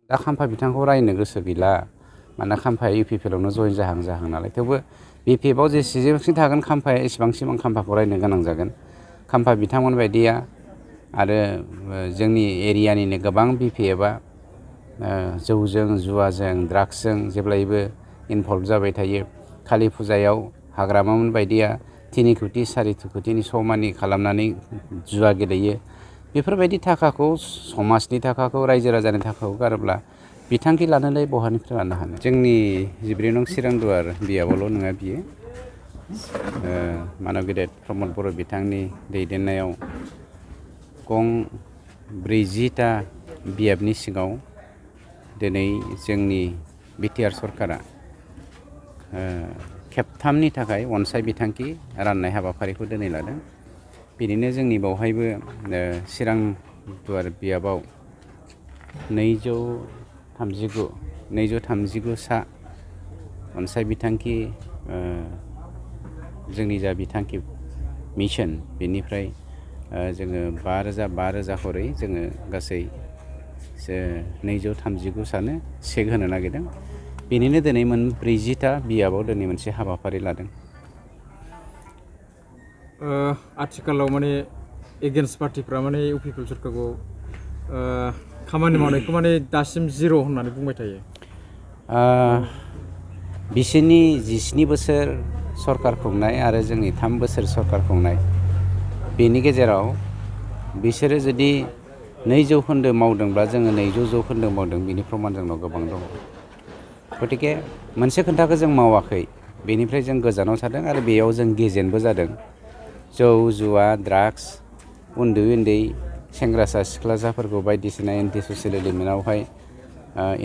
दा खाम्फा बिथांखौ रायनो गोसो गैला मानोना खाम्फाया इउपिपिएलआवनो जयेन जाहां नालाय थेवबो बिपिएफआव जेसेबांसिम थागोन खाम्फाया एसेबांसिम आं खाम्फाखौ रायनो गोनां जागोन। खाम्फा बिथांमोन बायदिया आरो जोंनि एरियानिनो गोबां बिपिएफआ जौजों जुवाजों ड्राग्सजों जेब्लायबो इनभल्भ जाबाय थायो। कालि फुजायाव हाग्रामामोन बायदिया 3 कोटि 4 कोटिनि स'मानि खालामनानै जुवा गेलेयो। बेफोरबायदि थाखाखौ समाजनि थाखाखौ रायजो राजानि थाखाखौ गारोब्ला बिथांखि लानोलाय बहानिफ्राय लानो हानो। जोंनि 14 नं चिरांदुवार बियाबावल' नङा बियो मानब गेदेर प्रमद बर' बिथांनि दैदेननायाव गं 40टा बियाबनि सिङाव दिनै जोंनि बिटिआर सरकारा खेबथामनि थाखाय अनसाय बिथांखि राननाय हाबाफारिखौ दिनै लादों। बिदिनो जोंनि बावहायबो चिरांदुवार बियाबाव 239 सा अनसाय बिथांखि जोंनि जा बिथांखि मिशन बेनिफ्राय जोङो 5,000 खरै जोङो गासै 239 सानो चेक होनो नागिरदों। बेनिनो दिनै 40टा बियाबाव दिनै मोनसे हाबाफारि लादों। आथिखालाव माने एगेन्स्ट पार्टिफ्रा माने इउपिपिएल सरकारखौ खामानि मावनायखौ माने दासिम जिर' होननानै बुंबाय थायो। बिसोरनि 17 बोसोर सरकार खुंनाय आरो जोंनि 3 बोसोर सरकार खुंनाय बेनि गेजेराव बिसोरो जुदि 2% मावदोंब्ला जोङो 200% मावदों बिनि प्रमान जोंनाव गोबां दङ। गतिके मोनसे खोथाखौ जों मावाखै बेनिफ्राय जों गोजानाव थादों आरो बेयाव जों गेजेनबो जादों। जौ जुवा ड्राग्स उन्दै सेंग्रासा सिख्लासाफोरखौ बायदिसिना एन्टि ससियेल एलिमेन्टआवहाय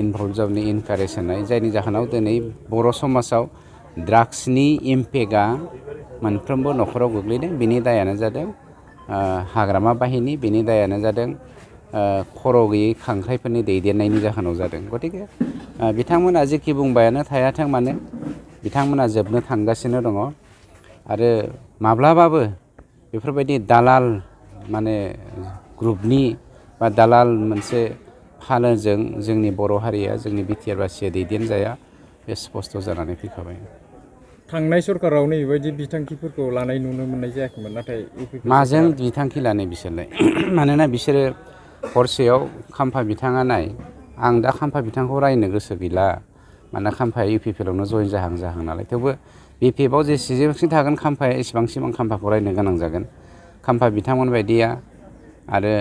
इनभल्भ जाबोनो इनकारेज होनाय जायनि जाहोनाव दिनै बर' समाजाव ड्राग्सनि इम्पेक्टआ मोनफ्रोमबो न'खराव गोग्लैदों। बेनि दायानो जादों हाग्रामा बाहिनी, बेनि दायानो जादों खर' गैयै खांख्राइफोरनि दैदेननायनि जाहोनाव जादों। गतिके बिथांमोना जेखि बुंबायानो थायाथों मानो बिथांमोना जोबनो थांगासिनो दङ आरो माब्लाबाबो बेफोरबायदि दालाल माने ग्रुपनि बा दालाल मोनसे फालोजों जोंनि बर' हारिया जोंनि बिटिआर बासिया दैदेनजाया बे स्पस्ट जानानै फैखाबाय। थांनाय सरकाराव नैबायदि बिथांखिफोरखौ लानाय नुनो मोननाय जायाखैमोन, नाथाय माजों बिथांखि लानो बिसोरलाय मानोना बिसोरो हरसेयाव खाम्फा बिथाङा नाय आं दा खाम्फा बिथांखौ रायनो गोसो गैला मानोना खाम्फाया इउपिपिएलआवनो जयेन जाहां नालाय थेवबो बिपिएफआव जेसेबांसिम थागोन खाम्फाया एसेबांसिम आं खाम्फाखौ रायनो गोनां जागोन। खाम्फा बिथांमोन बायदिया आरो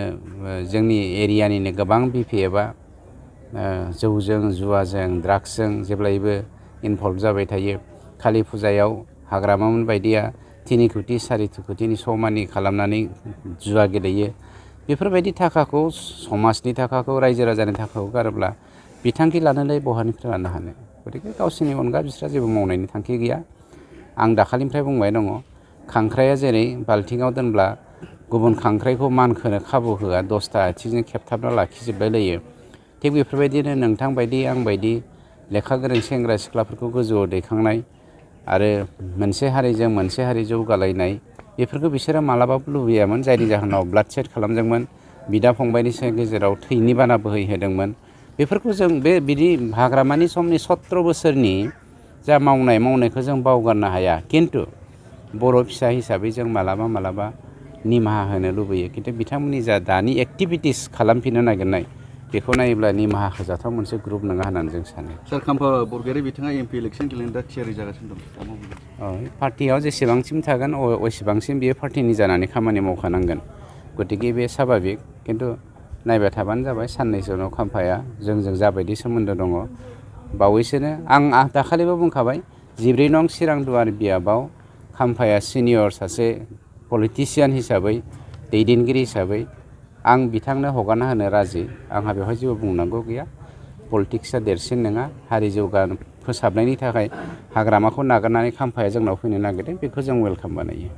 जोंनि एरियानिनो गोबां बिपिएफआ जौजों जुवाजों ड्राग्सजों जेब्लायबो इनभल्भ जाबाय थायो। कालि फुजायाव हाग्रामामोन बायदिया 3 कोटि 4 कोटिनि स'मानि खालामनानै जुवा गेलेयो। बेफोरबायदि थाखाखौ समाजनि थाखाखौ रायजो राजानि थाखाखौ गारोब्ला बिथांखि लानोलाय बहानिफ्राय लानो हानो। गतिके गावसोरनि अनगा बिस्रा जेबो मावनायनि थांखि गैया। आं दाखालिनिफ्राय बुंबाय दङ खांख्राइया जेरै बाल्थिङाव दोनब्ला गुबुन खांख्राइखौ मानखोनो खाबु होआ 10टा आथिंजों खेबथाबना लाखिजोबलाय लायो। थिग बेफोरबायदिनो नोंथां बायदि आं बायदि लेखा गोरों सेंग्रा सिख्लाफोरखौ गोजौआव दैखांनाय आरो मोनसे हारिजों मोनसे हारि जौगालायनाय बेफोरखौ बिसोरो मालाबाबो लुबैयामोन। जायनि जाहोनाव ब्लाड सेड खालामदोंमोन, बिदा फंबायनि गेजेराव थैनि बाना बोहैहोदोंमोन। बेफोरखौ जों बिदि हाग्रामानि समनि 17 बोसोरनि जा मावनायखौ जों बावगारनो हाया। खिन्थु बर' फिसा हिसाबै जों मालाबा निमाहा होनो लुबैयो। खिन्थु बिथांमोननि जा दानि एक्टिभिटिस खालामफिननो नागिरनाय बेखौ नायोब्ला निमाहा होजाथाव मोनसे ग्रुप नङा होननानै जों सानो। सार खाम्फा बरगयारी बिथाङा एमपि इलेक्सन गेलेनो दा थियारि जागासिनो दं। पार्टियाव जेसेबांसिम थागोन एसेबांसिम बियो पार्टिनि जानानै खामानि मावखानांगोन। गतिके बे साभाबिक। खिन्थु नायबाय थाबानो जाबाय साननैसो उनाव खाम्फाया जोंजों जाबायदि सोमोन्दो दङ बावैसोनो आं दाखालिबो बुंखाबाय 14 नं चिरांदुवार बियाबाव खाम्फाया सिनियर सासे पलिटिसियान हिसाबै दैदेनगिरि हिसाबै आं बिथांनो हगारना होनो राजि। आंहा बेवहाय जेबो बुंनांगौ गैया। पलिटिक्सआ देरसिन नङा। हारि फोसाबनायनि थाखाय हाग्रामाखौ नागारनानै खाम्फाया जोंनाव फैनो नागिरदों बेखौ जों वेलकाम बानायो।